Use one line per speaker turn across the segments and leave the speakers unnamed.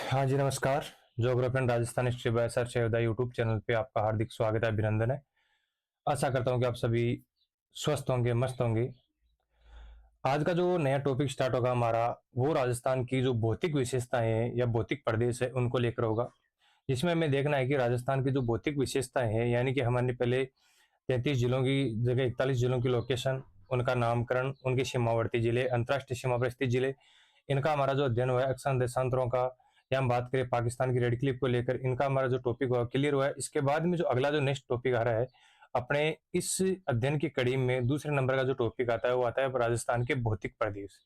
हाँ जी, नमस्कार। Geography Rajasthan history by sir Shevda YouTube channel पे आपका हार्दिक स्वागत है, अभिनंदन है। आशा करता हूँ कि आप सभी स्वस्थ होंगे, मस्त होंगे। आज का जो नया टॉपिक स्टार्ट होगा हमारा, वो राजस्थान की जो भौतिक विशेषताएं हैं या भौतिक प्रदेश है, उनको लेकर होगा। इसमें हमें देखना है कि राजस्थान की जो भौतिक विशेषताएं हैं, यानी कि हमारे पहले 33 जिलों की जगह 41 जिलों की लोकेशन, उनका नामकरण, उनके सीमावर्ती जिले, अंतर्राष्ट्रीय सीमा पर स्थित जिले, इनका हमारा जो अध्ययन हुआ है अक्षांश देशांतरों का, या हम बात करें पाकिस्तान की रेड क्लिफ को लेकर, इनका हमारा जो टॉपिक हुआ क्लियर हुआ है। इसके बाद में जो अगला जो नेक्स्ट टॉपिक आ रहा है अपने इस अध्ययन की कड़ी में, दूसरे नंबर का जो टॉपिक आता है वो आता है राजस्थान के भौतिक प्रदेश।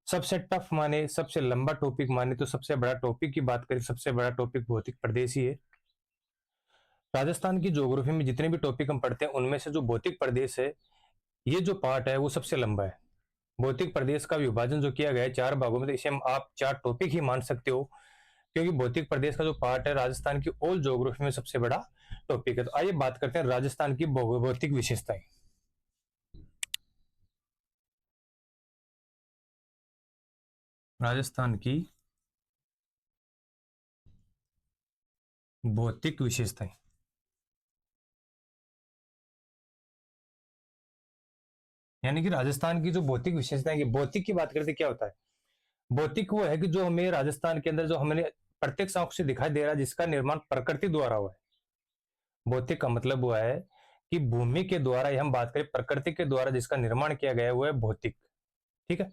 सबसे टफ माने, सबसे लंबा टॉपिक माने तो सबसे बड़ा टॉपिक की बात करें, सबसे बड़ा टॉपिक भौतिक प्रदेश ही है। राजस्थान की ज्योग्राफी में जितने भी टॉपिक हम पढ़ते हैं उनमें से जो भौतिक प्रदेश है, ये जो पार्ट है वो सबसे लंबा है। भौतिक प्रदेश का विभाजन जो किया गया है 4 भागों में, तो इसे हम आप 4 टॉपिक ही मान सकते हो, क्योंकि भौतिक प्रदेश का जो पार्ट है राजस्थान की ऑल ज्योग्राफी में सबसे बड़ा टॉपिक है। तो आइए बात करते हैं राजस्थान की भौतिक विशेषताएं। राजस्थान की भौतिक विशेषताएं, यानी कि राजस्थान की जो भौतिक विशेषताएं की भौतिक की बात करते क्या होता है। भौतिक वो है कि जो हमें राजस्थान के अंदर जो हमें प्रत्यक्ष आंख से दिखाई दे रहा है, जिसका निर्माण प्रकृति द्वारा हुआ है। भौतिक का मतलब हुआ है कि भूमि के द्वारा, या हम बात करें प्रकृति के द्वारा जिसका निर्माण किया गया है वो है भौतिक। ठीक है।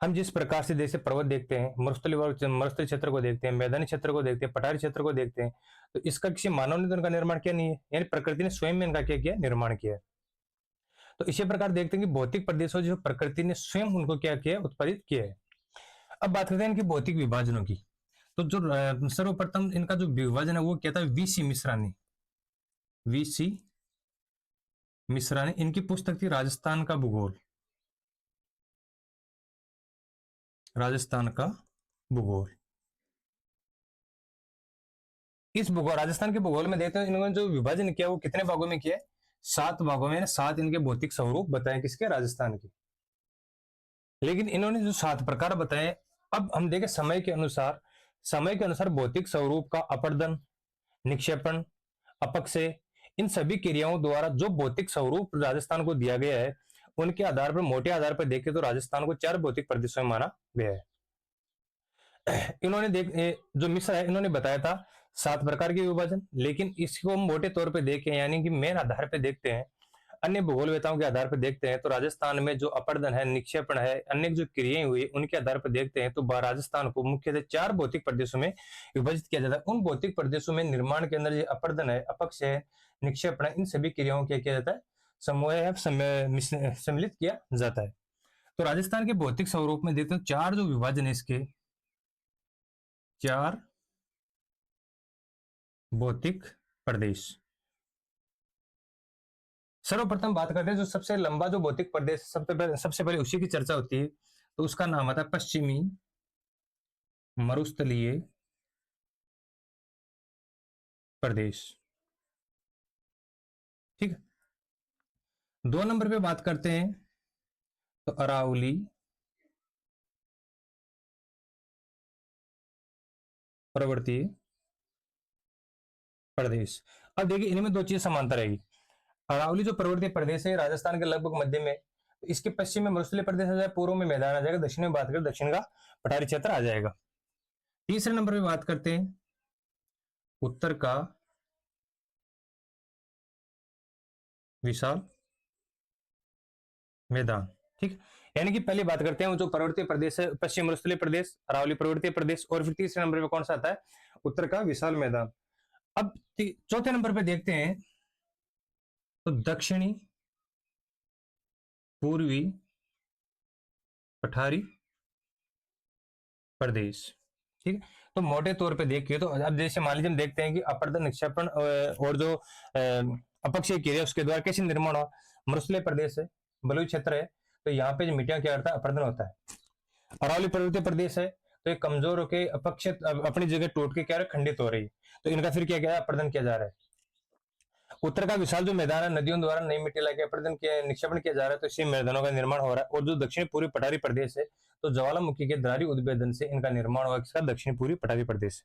हम जिस प्रकार से जैसे पर्वत देखते हैं, मरुस्थलीय क्षेत्र को देखते हैं, मैदानी क्षेत्र को देखते हैं, पठारी क्षेत्र को देखते हैं, तो इसका किसी मानव ने तो इनका निर्माण किया नहीं है, यानी प्रकृति ने स्वयं में इनका क्या किया, निर्माण किया है। तो इसी प्रकार देखते हैं कि भौतिक प्रदेशों जो प्रकृति ने स्वयं उनको क्या किया, उत्पादित किया है। अब बात करते हैं इनके भौतिक विभाजनों की। तो जो सर्वप्रथम इनका जो विभाजन है वो क्या था, वीसी मिश्रा ने, वीसी मिश्रा ने, इनकी पुस्तक थी राजस्थान का भूगोल, राजस्थान का भूगोल। इस भूगोल, राजस्थान के भूगोल में देखते हैं इन्होंने जो विभाजन किया वो कितने भागों में किया है, 7 भागों में। 7 इनके भौतिक स्वरूप बताए किसके, राजस्थान के। लेकिन इन्होंने जो 7 प्रकार बताए, अब हम देखें समय के अनुसार, समय के अनुसार भौतिक स्वरूप का अपर्दन, निक्षेपण, अपक्षय, इन सभी क्रियाओं द्वारा जो भौतिक स्वरूप राजस्थान को दिया गया है, उनके आधार पर, मोटे आधार पर देखें तो राजस्थान को 4 भौतिक प्रदेशों में माना गया है। इन्होंने जो मिश्र है इन्होंने बताया था 7 प्रकार के विभाजन, लेकिन इसको हम मोटे तौर पे देखें, यानी कि मेन आधार पे देखते हैं, अन्य भूगोलवेताओं के आधार पर देखते हैं, तो राजस्थान में जो अपर्दन है, निक्षेपण है, अन्य जो क्रियाएं हुई उनके आधार पर देखते हैं, तो राजस्थान को मुख्यतः 4 भौतिक प्रदेशों में विभाजित किया जाता है। उन भौतिक प्रदेशों में निर्माण के अंदर जो अपर्दन है, अपक्ष है, निक्षेपण है, इन सभी क्रियाओं को किया जाता है, समूह है, सम्मिलित किया जाता है। तो राजस्थान के भौतिक स्वरूप में देखते हैं 4 जो विभाजन है इसके, 4 भौतिक प्रदेश। सर्वप्रथम बात करते हैं जो सबसे लंबा जो भौतिक प्रदेश, सबसे पहले उसी की चर्चा होती है, तो उसका नाम आता है पश्चिमी मरुस्थलीय प्रदेश। ठीक है। 2 नंबर पे बात करते हैं तो अरावली पर्वतीय प्रदेश। अब देखिए इनमें 2 चीज समानता रहेगी। अरावली जो पर्वतीय प्रदेश है राजस्थान के लगभग मध्य में, तो इसके पश्चिम में मरुस्थलीय प्रदेश आ जाएगा, पूर्व में मैदान आ जाएगा, दक्षिण में बात करें दक्षिण का पठारी क्षेत्र आ जाएगा। तीसरे नंबर पे बात करते हैं उत्तर का विशाल मैदान। ठीक। यानी कि पहले बात करते हैं जो पर्वतीय प्रदेश है, पश्चिम मरुस्थलीय प्रदेश, अरावली पर्वतीय प्रदेश, और फिर तीसरे नंबर पे कौन सा आता है, उत्तर का विशाल मैदान। अब चौथे नंबर पे देखते हैं तो दक्षिणी पूर्वी पठारी प्रदेश। ठीक है। तो मोटे तौर पे देखिए तो अब जैसे मान लीजिए हम देखते हैं कि अपर्दन, निक्षेपण और जो अपक्षय क्रिया उसके द्वारा कैसे निर्माण हुआ। मरुस्थलीय प्रदेश है, बलुई क्षेत्र है, तो यहाँ पे जो मिट्टियां क्या करता है, अपर्दन होता है। अरावली पर्वतीय प्रदेश है, तो ये कमजोर होकर अपक्षय अपनी जगह टूट के क्या खंडित हो रही है, तो इनका फिर क्या गया, अपर्दन किया जा रहा है। उत्तर का विशाल जो मैदान है, नदियों द्वारा नई मिट्टी लाके अपर्दन के निक्षेपण किया जा रहा है, तो इसी मैदानों का निर्माण हो रहा है। और जो दक्षिणी पूर्वी पठारी प्रदेश है, तो ज्वालामुखी के दरारी उद्भेदन से इनका निर्माण हुआ, किसका? दक्षिणी पूर्वी पठारी प्रदेश।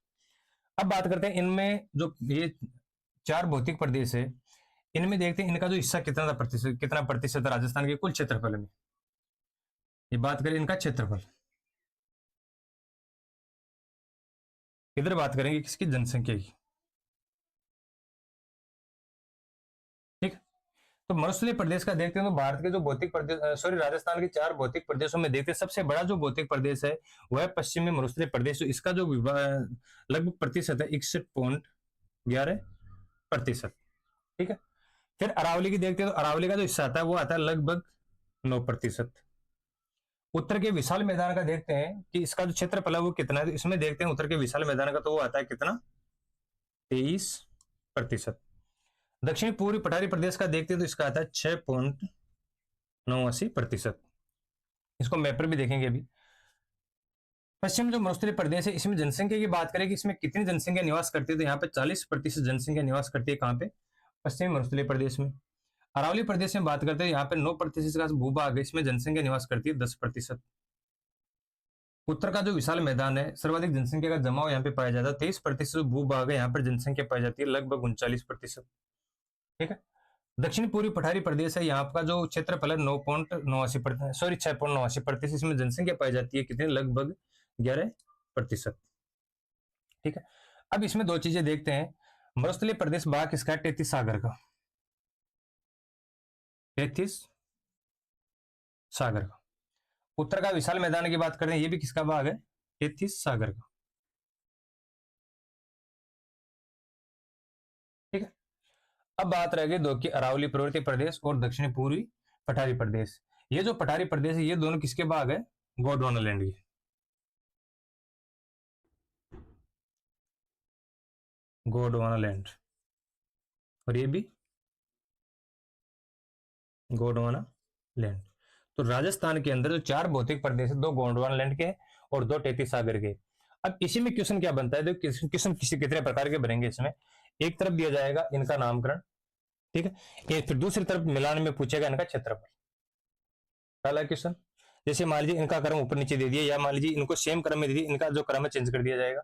अब बात करते हैं इनमें जो ये 4 भौतिक प्रदेश है, इनमें देखते हैं इनका जो हिस्सा कितना प्रतिशत है राजस्थान के कुल क्षेत्रफल में। ये बात करें इनका क्षेत्रफल, इधर बात करेंगे किसकी? जनसंख्या की। ठीक, तो मरुस्थलीय प्रदेश का देखते हैं तो भारत के जो भौतिक प्रदेश राजस्थान के 4 भौतिक प्रदेशों में देखते हैं, सबसे बड़ा जो भौतिक प्रदेश है वह पश्चिमी मरुस्थलीय प्रदेश। इसका जो लगभग प्रतिशत है 61.11%। ठीक है, फिर अरावली की देखते हैं तो अरावली का जो हिस्सा आता है वो आता है लगभग 9%। उत्तर के विशाल मैदान का देखते हैं कि इसका जो क्षेत्रफल है वो कितना है, तो इसमें देखते हैं उत्तर के विशाल मैदान का तो वो आता है कितना? 23%। दक्षिण पूर्वी पठारी प्रदेश का देखते हैं तो इसका आता है 6.89%। इसको मैप पर भी देखेंगे अभी। पश्चिम जो मरुस्थलीय प्रदेश है, इसमें जनसंख्या की बात करें कि इसमें कितनी जनसंख्या निवास करती है, तो यहाँ पे 40% जनसंख्या निवास करती है। कहाँ पे? पश्चिमी मरुस्थलीय प्रदेश में। अरावली प्रदेश में बात करते हैं, यहाँ पे 9% का भूभाग है, इसमें जनसंख्या निवास करती है 10%। उत्तर का जो विशाल मैदान है, सर्वाधिक जनसंख्या का जमाव यहाँ पे पाया जाता है। 23% भूभाग है, यहाँ पर जनसंख्या पाई जाती है लगभग 39%। ठीक है, दक्षिण पूर्वी पठारी प्रदेश है, यहाँ का जो क्षेत्रफल है 6.89%, इसमें जनसंख्या पाई जाती है कितने? लगभग 11%। ठीक है, अब इसमें 2 चीजें देखते हैं। मरुस्थलीय प्रदेश भाग किसका है? 33 सागर का। 33 सागर का। उत्तर का विशाल मैदान की बात करें, ये भी किसका भाग है? 33 सागर का। ठीक है, अब बात रह गई 2 की, अरावली प्रवृत्ति प्रदेश और दक्षिणी पूर्वी पठारी प्रदेश। ये जो पठारी प्रदेश है, ये दोनों किसके भाग है? गोंडवाना लैंड की। गोंडवाना लैंड, और ये भी गोंडवाना लैंड। तो राजस्थान के अंदर जो 4 भौतिक प्रदेश है, 2 गोंडवाना लैंड के और 2 33 सागर के। अब इसी में क्वेश्चन क्या बनता है? देखो क्वेश्चन कितने प्रकार के बनेंगे इसमें। एक तरफ दिया जाएगा इनका नामकरण, ठीक है, ये फिर दूसरी तरफ मिलान में पूछेगा इनका क्षेत्रफल। पहला क्वेश्चन, जैसे मान लीजिए इनका क्रम ऊपर नीचे दे दिया, या मान लीजिए इनको सेम क्रम में दे दिया, इनका जो क्रम है चेंज कर दिया जाएगा।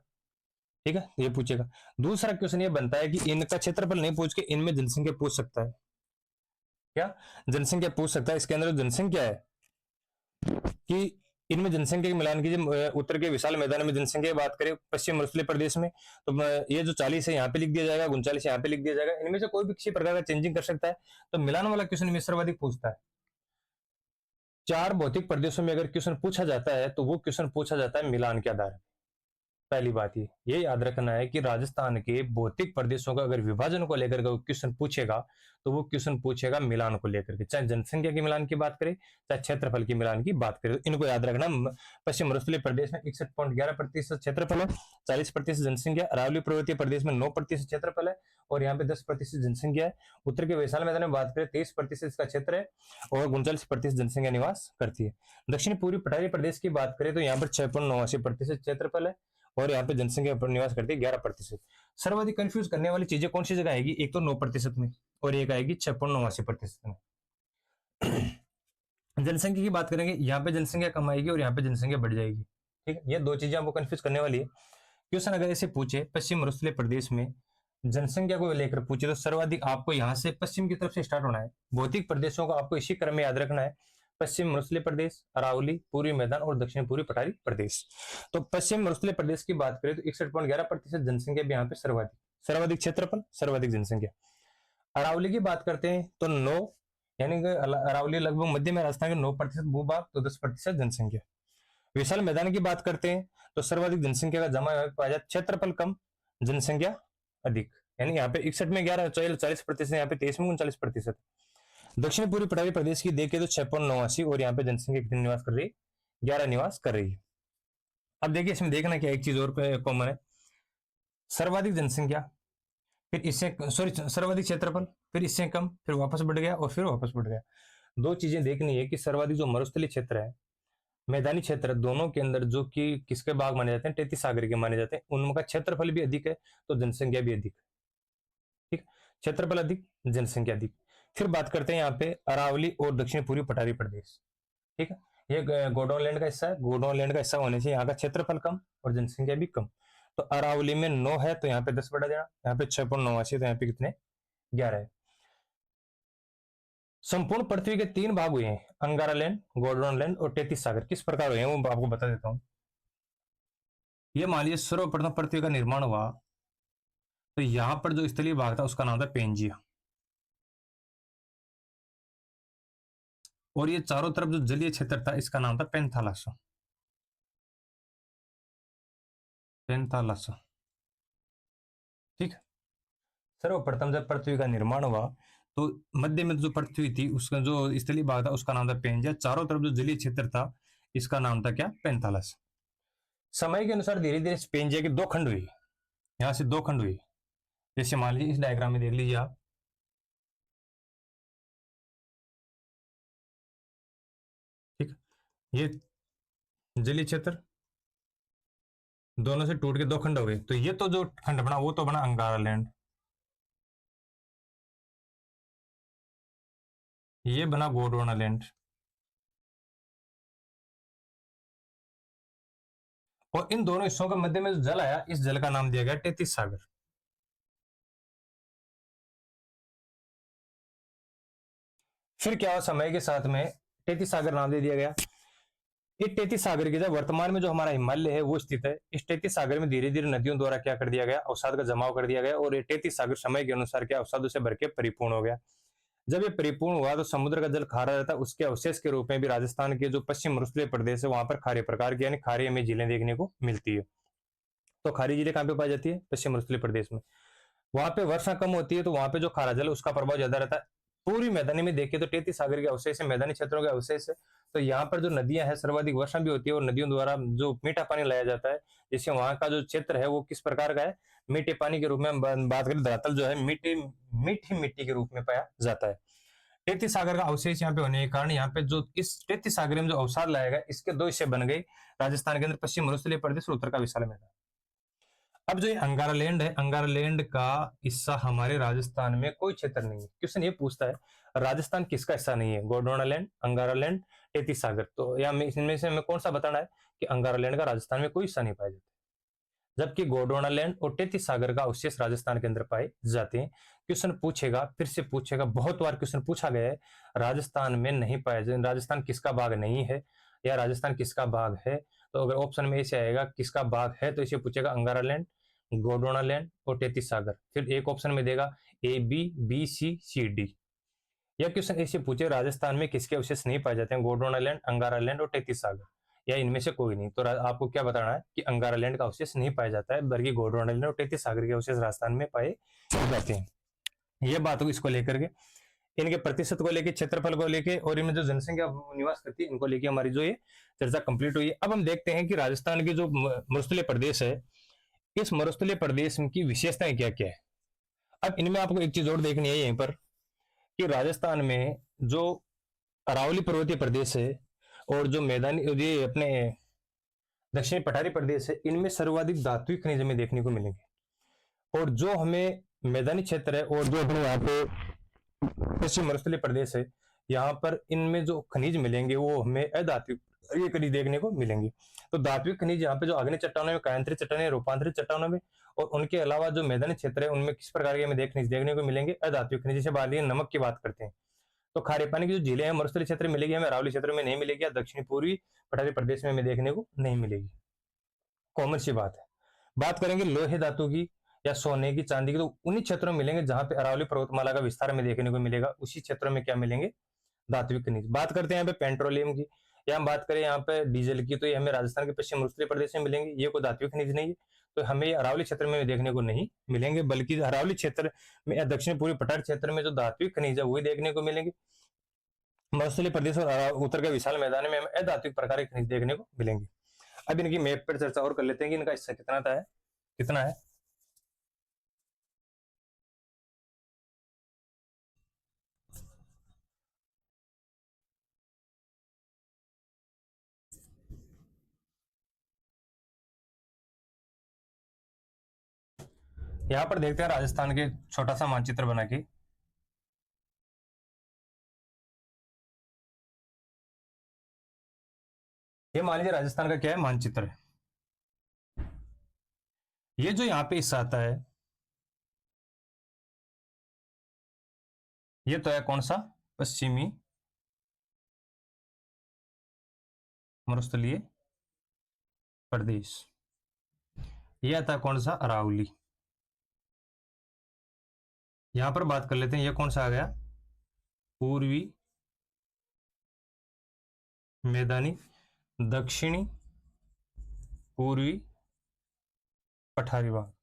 ठीक है, ये पूछेगा। दूसरा क्वेश्चन ये बनता है कि इनका क्षेत्रफल नहीं पूछ के इनमें जनसंख्या पूछ सकता है। क्या? जनसंख्या पूछ सकता है। इसके अंदर जनसंख्या है कि इनमें जनसंख्या के मिलान कीजिए। उत्तर के विशाल मैदान में जनसंख्या की बात करें पश्चिम मरुस्थलीय प्रदेश में, तो ये जो 40 है यहाँ पे लिख दिया जाएगा, 39 यहाँ पे लिख दिया जाएगा। इनमें से कोई भी किसी प्रकार का चेंजिंग कर सकता है। तो मिलान वाला क्वेश्चन में सर्वाधिक पूछता है। 4 भौतिक प्रदेशों में अगर क्वेश्चन पूछा जाता है तो वो क्वेश्चन पूछा जाता है मिलान के आधार पर। पहली बात ये याद रखना है कि राजस्थान के भौतिक प्रदेशों का अगर विभाजन को लेकर क्वेश्चन पूछेगा तो वो क्वेश्चन पूछेगा मिलान को लेकर के, चाहे जनसंख्या की मिलान की बात करें चाहे क्षेत्रफल की मिलान की बात करें। तो इनको याद रखना। पश्चिम मरुस्थलीय प्रदेश में 61.11% क्षेत्रफल है, 40% जनसंख्या। अरावली पर्वतीय प्रदेश में 9% क्षेत्रफल है और यहाँ पे 10% जनसंख्या है। उत्तर के विशाल मैदान में बात करें 23% इसका क्षेत्र है और 39% जनसंख्या निवास करती है। दक्षिण पूर्वी पठारी प्रदेश की बात करें तो यहाँ पर 6.89% क्षेत्रफल है और यहाँ पे जनसंख्या पर निवास करती है 11%। सर्वाधिक कंफ्यूज करने वाली चीजें कौन सी जगह आएगी? एक तो 9% में और एक आएगी 6.89% में। जनसंख्या की बात करेंगे, यहाँ पे जनसंख्या कम आएगी और यहाँ पे जनसंख्या बढ़ जाएगी। ठीक है, ये 2 चीजें आपको कंफ्यूज करने वाली है। क्वेश्चन अगर ऐसे पूछे पश्चिम मरुस्थलीय प्रदेश में जनसंख्या को लेकर पूछे तो सर्वाधिक आपको यहाँ से पश्चिम की तरफ से स्टार्ट होना है। भौतिक प्रदेशों को आपको इसी क्रम में याद रखना है। पश्चिम मरुस्थलीय प्रदेश, अरावली, पूर्वी मैदान और दक्षिण पूर्वी पठारी प्रदेश। तो पश्चिम मरुस्थलीय प्रदेश की बात करें तो 61.11% जनसंख्या भी यहाँ पे सर्वाधिक क्षेत्रफल, सर्वाधिक जनसंख्या। अरावली की बात करते हैं तो 9, यानी कि अरावली लगभग मध्य में राजस्थान के 9% भूभाग तो 10% जनसंख्या। विशाल मैदान की बात करते हैं तो सर्वाधिक जनसंख्या का जमा पाया जाता, क्षेत्रफल कम, जनसंख्या अधिक। यानी यहाँ पे 61 में 11, 40%, यहाँ पे 23 में 39%। दक्षिण पूर्वी पठारी प्रदेश की देखें तो 6.89 और यहाँ पे जनसंख्या कितनी निवास कर रही है? 11 निवास कर रही है। अब देखिए इसमें देखना क्या एक चीज और कॉमन है, सर्वाधिक जनसंख्या, फिर इससे सर्वाधिक क्षेत्रफल, फिर इससे कम, फिर वापस बढ़ गया और फिर वापस बढ़ गया। 2 चीजें देखनी है कि सर्वाधिक जो मरुस्थलीय क्षेत्र है, मैदानी क्षेत्र, दोनों के अंदर जो कि किसके भाग माने जाते हैं? 33 सागर के माने जाते हैं। उनका क्षेत्रफल भी अधिक है तो जनसंख्या भी अधिक है। ठीक, क्षेत्रफल अधिक, जनसंख्या अधिक। फिर बात करते हैं यहाँ पे अरावली और दक्षिण पूर्वी पठारी प्रदेश। ठीक है, ये गोंडवाना का हिस्सा है, गोंडवाना का हिस्सा होने से यहाँ का क्षेत्रफल कम और जनसंख्या भी कम। तो अरावली में 9 है तो यहाँ पे 10 बढ़ा देना, यहाँ पे 6.89 तो यहाँ पे कितने 11 है। संपूर्ण पृथ्वी के 3 भाग हुए हैं, अंगारा लैंड, गोंडवाना लैंड और 33 सागर। किस प्रकार हुए हैं वो आपको बता देता हूँ। ये मान लीजिए सर्वप्रथम पृथ्वी का निर्माण हुआ तो यहाँ पर जो स्थलीय भाग था उसका नाम था पेंजिया, और ये चारों तरफ जो जलीय क्षेत्र था इसका नाम था पेंथालासा। पेंथालासा, ठीक है। सर्वप्रथम जब पृथ्वी का निर्माण हुआ तो मध्य में जो पृथ्वी थी उसका जो स्थलीय भाग था उसका नाम था पेंजिया, चारों तरफ जो जलीय क्षेत्र था इसका नाम था क्या, पेंथालस। समय के अनुसार धीरे धीरे पेंजिया के 2 खंड हुए, यहां से 2 खंड हुए। जैसे मान लीजिए इस डायग्राम में देख लीजिए आप, ठीक है, ये जलीय क्षेत्र दोनों से टूट के 2 खंड हो गए, तो ये तो जो खंड बना वो तो बना अंगारा लैंड, ये बना गोंडवाना लैंड, और इन दोनों हिस्सों के मध्य में जो जल आया इस जल का नाम दिया गया 33 सागर। फिर क्या हुआ, समय के साथ में 33 सागर नाम दे दिया गया। ये 33 सागर की जब वर्तमान में जो हमारा हिमालय है वो स्थित है, इस 33 सागर में धीरे धीरे नदियों द्वारा क्या कर दिया गया, अवसाद का जमाव कर दिया गया, और ये 33 सागर समय के अनुसार क्या अवसादों से भर के परिपूर्ण हो गया। जब ये परिपूर्ण हुआ तो समुद्र का जल खारा रहता, उसके अवशेष के रूप में भी राजस्थान के जो पश्चिम मरुस्थलीय प्रदेश है वहां पर खारे प्रकार की यानी खारी हमें झीलें देखने को मिलती है। तो खारी झीलें कहाँ पे पाई जाती है, पश्चिम मरुस्थलीय प्रदेश में। वहां पे वर्षा कम होती है तो वहां पे जो खारा जल उसका प्रभाव ज्यादा रहता है। पूरी मैदानी में देखें तो 33 सागर के अवशेष है, मैदानी क्षेत्रों के अवशेष है। तो यहाँ पर जो नदियां हैं सर्वाधिक वर्षा भी होती है और नदियों द्वारा जो मीठा पानी लाया जाता है, जिससे वहां का जो क्षेत्र है वो किस प्रकार का है, मीठे पानी के रूप में बात करें धरातल जो है मीठी मीठी मिट्टी के रूप में पाया जाता है। 33 सागर का अवशेष यहाँ पे होने के कारण यहाँ पे जो इस 33 सागर में जो अवसाद लाया गया इसके 2 हिस्से बन गए, राजस्थान के अंदर पश्चिम मरुस्थलीय प्रदेश और उत्तर का विशाल मैदान। अब जो ये अंगारा लैंड है, अंगारा लैंड का हिस्सा हमारे राजस्थान में कोई क्षेत्र नहीं है। क्वेश्चन ये पूछता है राजस्थान किसका हिस्सा नहीं है, गोंडवाना लैंड, अंगारा लैंड, 33 सागर। तो या इनमें से हमें कौन सा बताना है कि अंगारा लैंड का राजस्थान में कोई हिस्सा नहीं पाया जाता, जबकि गोंडवाना लैंड और 33 सागर का अवशेष राजस्थान के अंदर पाए जाते हैं। क्वेश्चन पूछेगा, फिर से पूछेगा, बहुत बार क्वेश्चन पूछा गया है, राजस्थान में नहीं पाया जाए, राजस्थान किसका भाग नहीं है या राजस्थान किसका भाग है। तो अगर ऑप्शन में ऐसे आएगा किसका भाग है तो इसे पूछेगा अंगारा लैंड, गोंडवाना लैंड और 33 सागर। फिर एक ऑप्शन में देगा A B C C D. या क्वेश्चन ऐसे पूछे राजस्थान में किसके अवशेष नहीं पाए जाते हैं, गोंडवाना लैंड, अंगारा लैंड और 33 सागर, या इनमें से कोई नहीं। तो आपको क्या बताना है कि अंगारा लैंड का अवशेष नहीं पाया जाता है, बल्कि गोंडवाना लैंड और 33 सागर के अवशेष राजस्थान में पाए जाते हैं। ये बात हो इसको लेकर के, इनके प्रतिशत को लेकर, क्षेत्रफल को लेकर और इनमें जो जनसंख्या निवास करती है इनको लेकर हमारी जो ये चर्चा कंप्लीट हुई है। अब हम देखते हैं कि राजस्थान के जो मरुस्थलीय प्रदेश है, इस मरुस्थलीय प्रदेश की विशेषताएं क्या क्या है। अब इनमें आपको एक चीज और देखनी है यहीं पर कि राजस्थान में जो अरावली पर्वतीय प्रदेश है और जो मैदानी ये अपने दक्षिणी पठारी प्रदेश है, इनमें सर्वाधिक धात्विक खनिज हमें देखने को मिलेंगे। और जो हमें मैदानी क्षेत्र है और जो अपने यहाँ पे पश्चिम मरुस्थलीय प्रदेश है, यहाँ पर इनमें जो खनिज मिलेंगे वो हमें अधात्विक ये खनिज देखने को मिलेंगे। तो धात्विक खनिज यहाँ पे जो अग्नि चट्टानों में, कायांतरित चट्टानें, रूपांतरित चट्टानों में, और उनके अलावा जो मैदानी क्षेत्र है उनमें किस प्रकार के हमें देखने को मिलेंगे, अधात्विक खनिज। जैसे बाली नमक की बात करते हैं तो खारे पानी की जो झीलें हैं मरुस्थलीय क्षेत्र में मिलेगी, हमें अरावली क्षेत्र में नहीं मिलेगी, या दक्षिणी पूर्वी पठारी प्रदेश में हमें देखने को नहीं मिलेगी। कॉमन सी बात है। बात करेंगे लोहे धातु की या सोने की, चांदी की, तो उन्हीं क्षेत्रों में मिलेंगे जहां पे अरावली पर्वतमाला का विस्तार हमें देखने को मिलेगा, उसी क्षेत्रों में क्या मिलेंगे, धात्विक खनिज। बात करते हैं यहाँ पे पेट्रोलियम की, या हम बात करें यहाँ पे डीजल की, तो ये हमें राजस्थान के पश्चिम मरुस्थलीय प्रदेश में मिलेंगे, ये कोई धात्विक खनिज नहीं है। तो हमें ये अरावली क्षेत्र में देखने को नहीं मिलेंगे, बल्कि अरावली क्षेत्र में या दक्षिण पूर्वी पठार क्षेत्र में जो धात्विक खनिज है वही देखने को मिलेंगे। मरुस्थलीय प्रदेश और उत्तर के विशाल मैदान में हमें अधात्विक प्रकार के खनिज देखने को मिलेंगे। अब इनकी मैप पर चर्चा और कर लेते हैं कि इनका हिस्सा कितना है। यहां पर देखते हैं राजस्थान के छोटा सा मानचित्र बना के। ये मान लीजिए राजस्थान का क्या है, मानचित्र है। ये जो यहाँ पे हिस्सा आता है, ये तो है कौन सा, पश्चिमी मरुस्थलीय प्रदेश। ये आता है कौन सा, अरावली। यहां पर बात कर लेते हैं, ये कौन सा आ गया, पूर्वी मैदानी दक्षिणी पूर्वी पठारी भाग।